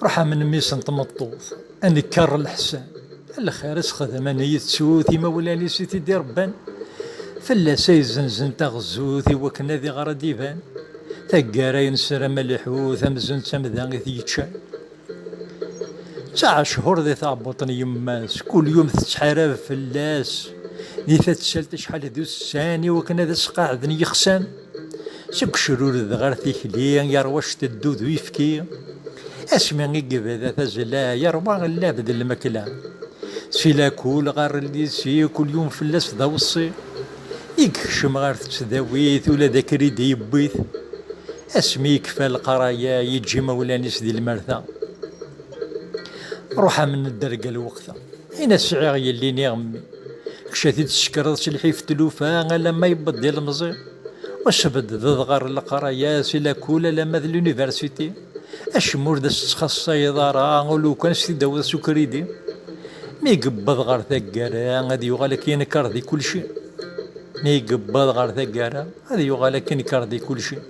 روح من ميسن تمطوط انكر الحسان الخير اسخدم انا يتسوثي مولاني سيتي دي ربان فلا سيزنزن تغزوثي وكنا ذي غرا ديفان ثقارين سرا ملحوث امزن تمذان ثيتشان 9 شهور ذي ثعبطني يماس كل يوم تتحارب فلاس ذي تتسالت شحال ذو الساني وكنا ذا سقاعدني يخسان سك شرور ذغار ثيكليا يروش تدود ويفكي اسمي قبا ذا تزلا يروى غلا بدل المكلا سيلا كول غار اللي سي كل يوم فلاس ذا وصي يكشم غار تسداويث ولا ذاك ريد يبيث اسمي يكفى القرايا يجي مولاني سدي المرثا روحها من الدرقة الوقتها هنا السعير يلي نغمي كشاتي تسكرض الحيف تلوفا لما يبدي المزير وشبد ضغر القرايا سيلا كولا لما ذا اليونيفرسيتي اشمور ذا تخصصا يضارا ولو كان سيدي داوود سكريدي مي قبض غار ثقارا غادي يغالك ينكر ذي كل شيء مي قبض غار ثقارا غادي يغالك ينكر ذي كل شيء